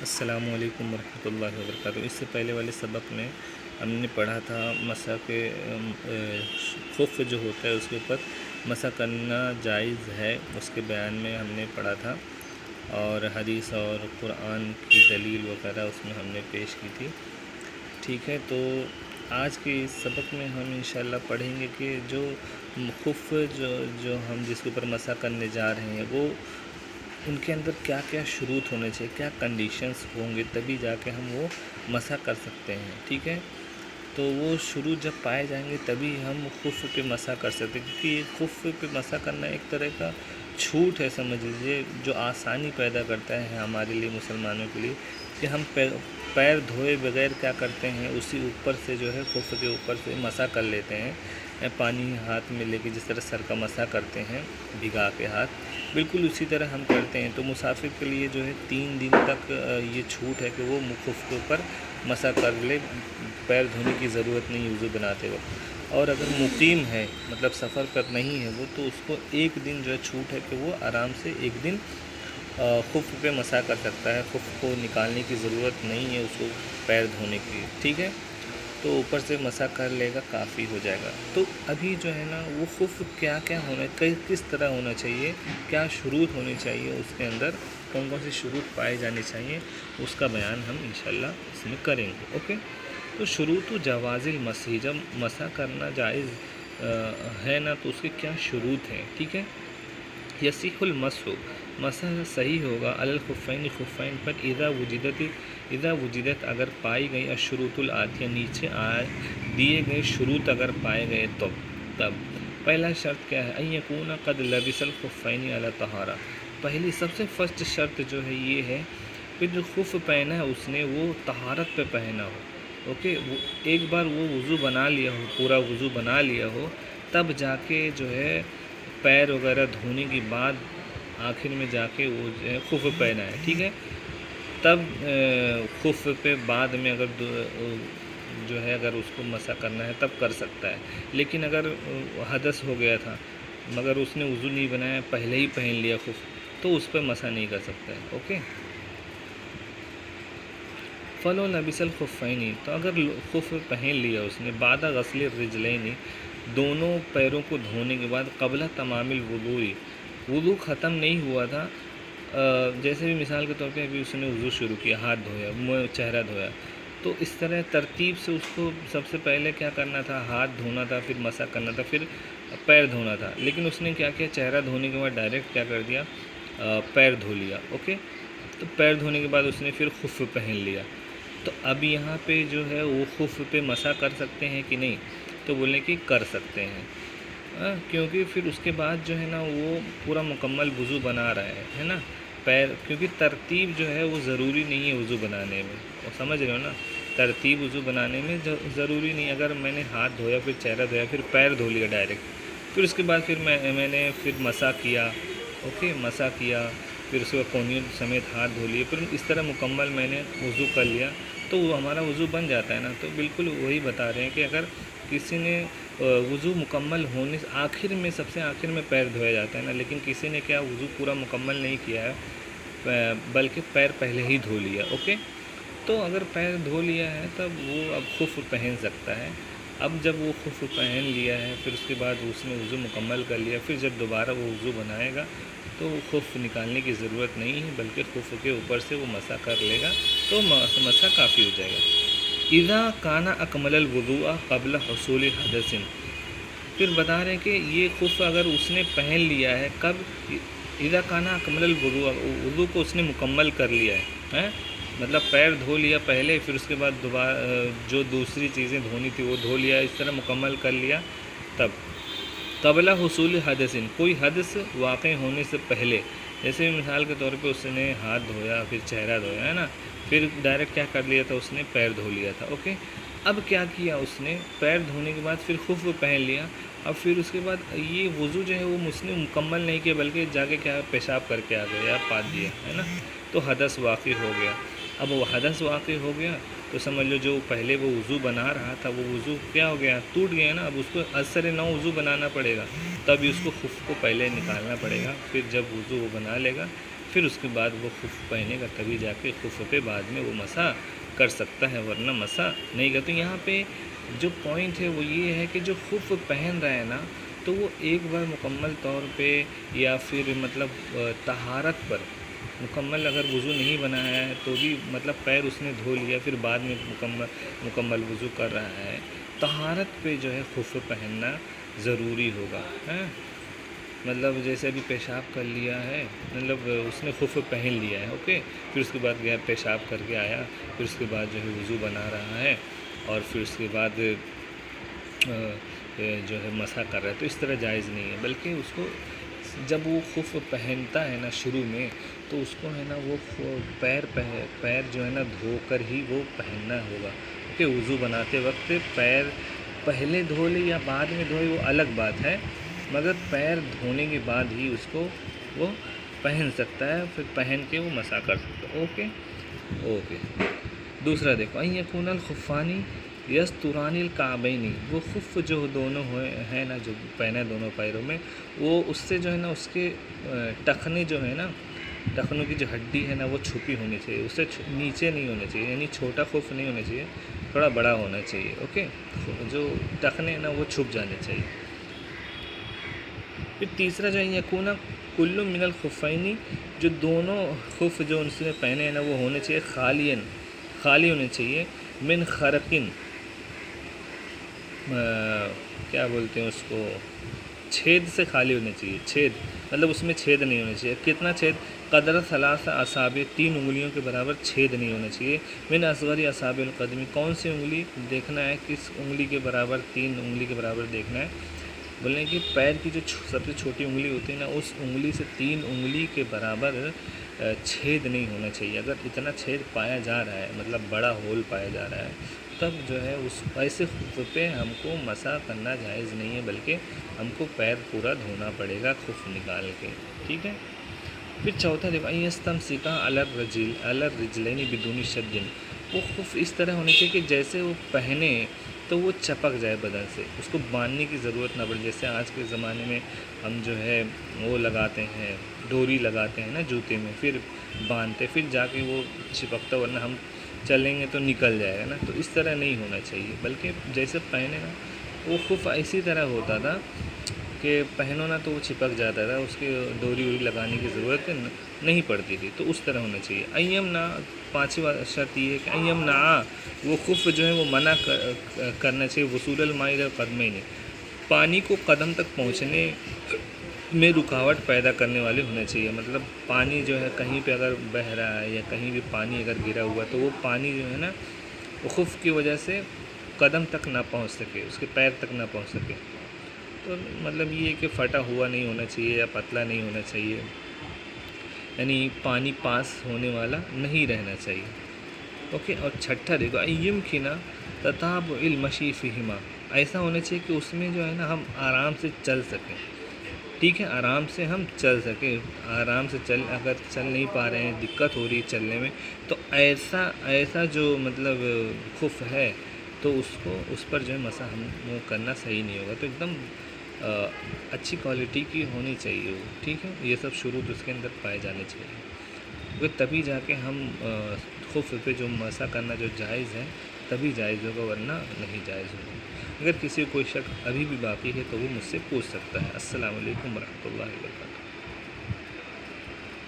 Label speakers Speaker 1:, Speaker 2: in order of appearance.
Speaker 1: السلام علیکم ورحمۃ اللہ وبرکاتہ۔ اس سے پہلے والے سبق میں ہم نے پڑھا تھا مسح کے خف جو ہوتا ہے اس کے اوپر مسح کرنا جائز ہے، اس کے بیان میں ہم نے پڑھا تھا، اور حدیث اور قرآن کی دلیل وغیرہ اس میں ہم نے پیش کی تھی۔ ٹھیک ہے، تو آج کے اس سبق میں ہم انشاءاللہ پڑھیں گے کہ جو خف جو ہم جس کے اوپر مسح کرنے جا رہے ہیں، وہ ان کے اندر کیا کیا شروط ہونے چاہیے، کیا کنڈیشنز ہوں گے، تبھی جا کے ہم وہ مسح کر سکتے ہیں۔ ٹھیک ہے، تو وہ شروط جب پائے جائیں گے تبھی ہم خف پہ مسح کر سکتے ہیں، کیونکہ یہ خف پہ مسح کرنا ایک طرح کا چھوٹ ہے، سمجھ لیجیے، جو آسانی پیدا کرتا ہے ہمارے لیے، مسلمانوں کے لیے، کہ ہم پیر دھوئے بغیر کیا کرتے ہیں، اسی اوپر سے جو ہے خف کے اوپر سے مسح کر لیتے ہیں، پانی ہاتھ میں لے کے جس طرح سر کا مسح کرتے ہیں بھگا کے ہاتھ، بالکل اسی طرح ہم کرتے ہیں۔ تو مسافر کے لیے جو ہے 3 دن تک یہ چھوٹ ہے کہ وہ خف کے اوپر مسح کر لے، پیر دھونے کی ضرورت نہیں وضو بناتے وقت۔ اور اگر مقیم ہے، مطلب سفر پر نہیں ہے وہ، تو اس کو 1 دن جو ہے چھوٹ ہے کہ وہ آرام سے 1 دن خف پہ مسح کر سکتا ہے، خف کو نکالنے کی ضرورت نہیں ہے اس کو پیر دھونے کی۔ ٹھیک ہے، تو اوپر سے مسح کر لے گا، کافی ہو جائے گا۔ تو ابھی جو ہے نا وہ خف کیا کیا ہونا، کس طرح ہونا چاہیے، کیا شروط ہونی چاہیے اس کے اندر، کون کون سی شروط پائے جانے چاہیے، اس کا بیان ہم انشاءاللہ اس میں کریں گے۔ اوکے، تو شروط و جواز المسح، جب مسح کرنا جائز ہے نا تو اس کے کیا شروط ہیں۔ ٹھیک ہے، یصح المسح، مسح صحیح ہوگا علی الخفین، خفین پر، اذا وجدت اگر پائی گئی، الشروط الآتیہ نیچے دیے گئے شروط اگر پائے گئے تو تب پہلا شرط کیا ہے، ان یکون قد لبس الخفین علی طہارہ، پہلی سب سے فرسٹ شرط جو ہے یہ ہے کہ جو خف پہنا ہے اس نے وہ طہارت پہ پہنا ہو۔ اوکے، ایک بار وہ وضو بنا لیا ہو، پورا وضو بنا لیا ہو، تب جا کے جو ہے پیر وغیرہ دھونے کے بعد آخر میں جا کے وہ جو ہے خف پہنا ہے۔ ٹھیک ہے، تب خف پہ بعد میں اگر جو ہے اگر اس کو مسح کرنا ہے تب کر سکتا ہے، لیکن اگر حدث ہو گیا تھا مگر اس نے وضو نہیں بنایا، پہلے ہی پہن لیا خف، تو اس پہ مسح نہیں کر سکتا ہے۔ اوکے، فلو لبس الخفین، تو اگر خف پہن لیا اس نے، بعد غسل الرجلین، دونوں پیروں کو دھونے کے بعد، قبل تمام الوضوء، وضو ختم نہیں ہوا تھا، جیسے بھی مثال کے طور پہ ابھی اس نے وضو شروع کیا، ہاتھ دھویا، چہرہ دھویا، تو اس طرح ترتیب سے اس کو سب سے پہلے کیا کرنا تھا، ہاتھ دھونا تھا، پھر مسح کرنا تھا، پھر پیر دھونا تھا، لیکن اس نے کیا کیا، چہرہ دھونے کے بعد ڈائریکٹ کیا کر دیا، پیر دھو لیا۔ اوکے، تو پیر دھونے کے بعد اس نے پھر خف پہن لیا، تو اب یہاں پہ جو ہے وہ خف پہ مسح کر سکتے ہیں کہ نہیں، تو بولنے کہ کر سکتے ہیں، کیونکہ پھر اس کے بعد جو ہے نا وہ پورا مکمل وضو بنا رہا ہے نا، پیر، کیونکہ ترتیب جو ہے وہ ضروری نہیں ہے وضو بنانے میں، وہ سمجھ رہے ہو نا، ترتیب وضو بنانے میں ضروری نہیں، اگر میں نے ہاتھ دھویا، پھر چہرہ دھویا، پھر پیر دھو لیا ڈائریکٹ، پھر اس کے بعد پھر میں نے پھر مسح کیا، اوکے، مسح کیا، پھر اس کے بعد کونیوں سمیت ہاتھ دھو لیے، پھر اس طرح مکمل میں نے وضو کر لیا، تو وہ ہمارا وضو بن جاتا ہے نا۔ تو بالکل وہی بتا رہے ہیں کہ اگر کسی نے وضو مکمل ہونے سے آخر میں، سب سے آخر میں پیر دھویا جاتا ہے نا، لیکن کسی نے کیا وضو پورا مکمل نہیں کیا ہے، بلکہ پیر پہلے ہی دھو لیا۔ اوکے، تو اگر پیر دھو لیا ہے تب وہ اب خف پہن سکتا ہے۔ اب جب وہ خف پہن لیا ہے، پھر اس کے بعد اس نے وضو مکمل کر لیا، پھر جب دوبارہ وہ وضو بنائے گا تو خف نکالنے کی ضرورت نہیں ہے، بلکہ خف کے اوپر سے وہ مسح کر لے گا، تو مسح کافی ہو جائے گا۔ اذا کان اکمل الوضوء قبل حصول حدث، پھر بتا رہے ہیں کہ یہ خف اگر اس نے پہن لیا ہے کب، اذا کان اکمل الوضوء، وضو کو اس نے مکمل کر لیا ہے، مطلب پیر دھو لیا پہلے، پھر اس کے بعد دوبارہ جو دوسری چیزیں دھونی تھی وہ دھو لیا، اس طرح مکمل کر لیا، تب قبل حصول حدث، کوئی حدث واقع ہونے سے پہلے، جیسے مثال کے طور پہ اس نے ہاتھ دھویا، پھر چہرہ دھویا ہے نا، پھر ڈائریکٹ کیا کر لیا تھا اس نے، پیر دھو لیا تھا۔ اوکے، اب کیا کیا اس نے، پیر دھونے کے بعد پھر خف پہن لیا، اب پھر اس کے بعد یہ وضو جو ہے وہ اس نے مکمل نہیں کیا، بلکہ جا کے کیا پیشاب کر کے آ گیا یا پاد دیا ہے نا، تو حدث واقع ہو گیا۔ اب وہ حدث واقع ہو گیا تو سمجھ لو جو پہلے وہ وضو بنا رہا تھا وہ وضو کیا ہو گیا، ٹوٹ گیا نا، اب اس کو اثر نو وضو بنانا پڑے گا، تب اس کو خف کو پہلے نکالنا پڑے گا، پھر جب وضو وہ بنا لے گا پھر اس کے بعد وہ خف پہنے گا، تبھی جا کے خف پہ بعد میں وہ مسح کر سکتا ہے، ورنہ مسح نہیں کر۔ تو یہاں پہ جو پوائنٹ ہے وہ یہ ہے کہ جو خف پہن رہا ہے نا، تو وہ ایک بار مکمل طور پہ یا پھر مطلب طہارت پر مکمل اگر وضو نہیں بنایا ہے تو بھی مطلب پیر اس نے دھو لیا، پھر بعد میں مکمل وضو کر رہا ہے، طہارت پہ جو ہے خف پہننا ضروری ہوگا، مطلب جیسے ابھی پیشاب کر لیا ہے، مطلب اس نے خف پہن لیا ہے، اوکے، پھر اس کے بعد گیا پیشاب کر کے آیا، پھر اس کے بعد جو ہے وضو بنا رہا ہے، اور پھر اس کے بعد جو ہے مسح کر رہا ہے، تو اس طرح جائز نہیں ہے، بلکہ اس کو جب وہ خف پہنتا ہے نا شروع میں، تو اس کو ہے نا وہ پیر جو ہے نا دھو کر ہی وہ پہننا ہوگا، کیونکہ وضو بناتے وقت پیر پہلے دھو لے یا بعد میں دھوئے وہ الگ بات ہے، مگر پیر دھونے کے بعد ہی اس کو وہ پہن سکتا ہے، پھر پہن کے وہ مسح کر سکتا ہے، اوکے۔ دوسرا دیکھو، این یکون الخفانی یستران الکعبین، وہ خف جو دونوں ہیں نا، جو پہنا دونوں پیروں میں، وہ اس سے جو ہے نا اس کے ٹخنے جو ہے نا، ٹخنوں کی جو ہڈی ہے نا وہ چھپی ہونی چاہیے، اس سے نیچے نہیں ہونا چاہیے، یعنی چھوٹا خف نہیں ہونا چاہیے، تھوڑا بڑا ہونا چاہیے، اوکے، جو ٹخنے ہیں نا وہ چھپ جانے چاہیے۔ پھر تیسرا جو ہے یکون کل من الخفین، جو دونوں خف جو ان سے پہنے ہیں نا وہ ہونے چاہیے خالی ہونے چاہیے، من خرقن، کیا بولتے ہیں اس کو، چھید سے خالی ہونے چاہیے، چھید مطلب اس میں چھید نہیں ہونا چاہیے، کتنا چھید، قدر ثلاث اصابع، 3 انگلیوں کے برابر چھید نہیں ہونا چاہیے، من اصغر اصابع القدم، کون سی انگلی دیکھنا ہے، کس انگلی کے برابر، 3 انگلی کے برابر دیکھنا ہے، بولیں کہ پیر کی جو سب سے چھوٹی انگلی ہوتی ہے نا، اس انگلی سے 3 انگلی کے برابر چھید نہیں ہونا چاہیے، اگر اتنا چھید پایا جا رہا ہے، مطلب بڑا ہول پایا جا رہا ہے، تب جو ہے اس ایسے خف پہ ہم کو مسح کرنا جائز نہیں ہے، بلکہ ہم کو پیر پورا دھونا پڑے گا خف نکال کے، ٹھیک ہے۔ پھر چوتھا دیکھو، یستمسکا علی الرجلین بدون شد، وہ خف اس طرح ہونے چاہیے کہ جیسے وہ پہنے تو وہ چپک جائے بدن سے، اس کو باندھنے کی ضرورت نہ پڑے، جیسے آج کے زمانے میں ہم جو ہے وہ لگاتے ہیں، ڈوری لگاتے ہیں نا جوتے میں، پھر باندھتے، پھر جا کے وہ چپکتا، ورنہ ہم چلیں گے تو نکل جائے گا نا، تو اس طرح نہیں ہونا چاہیے، بلکہ جیسے پہنے نا وہ خف اسی طرح ہوتا تھا کہ پہنو نا تو وہ چپک جاتا تھا، اس کے ڈوری لگانے کی ضرورت نہیں پڑتی تھی، تو اس طرح ہونا چاہیے۔ ایم نا، پانچویں شرط یہ ہے کہ ایم نا، وہ خف جو ہے وہ منع کرنا چاہیے، وصول الماء الی القدمین، پانی کو قدم تک پہنچنے میں رکاوٹ پیدا کرنے والے ہونے چاہیے، مطلب پانی جو ہے کہیں پہ اگر بہہ رہا ہے یا کہیں بھی پانی اگر گرا ہوا تو وہ پانی جو ہے نا وہ خف کی وجہ سے قدم تک نہ پہنچ سکے، اس کے پیر تک نہ پہنچ سکے، تو مطلب یہ کہ پھٹا ہوا نہیں ہونا چاہیے یا پتلا نہیں ہونا چاہیے، یعنی پانی پاس ہونے والا نہیں رہنا چاہیے، اوکے۔ اور چھٹا دیکھو، ایم کھنا تتابع المشی فیہما، ایسا ہونا چاہیے کہ اس میں جو ہے نا ہم آرام سے چل سکیں، ٹھیک ہے، آرام سے ہم چل سکیں، آرام سے اگر چل نہیں پا رہے ہیں، دقت ہو رہی ہے چلنے میں، تو ایسا جو مطلب خف ہے تو اس پر جو ہے مسح ہم کرنا صحیح نہیں ہوگا، تو ایک دم اچھی کوالٹی کی ہونی چاہیے وہ، ٹھیک ہے، یہ سب شروط اس کے اندر پائے جانے چاہیے، تبھی جا کے ہم خف پہ جو مسح کرنا جو جائز ہے تبھی جائز ہوگا، ورنہ نہیں جائز ہوگا۔ اگر کسی کو کوئی شک ابھی بھی باقی ہے تو وہ مجھ سے پوچھ سکتا ہے۔ السلام علیکم ورحمۃ اللہ وبرکاتہ۔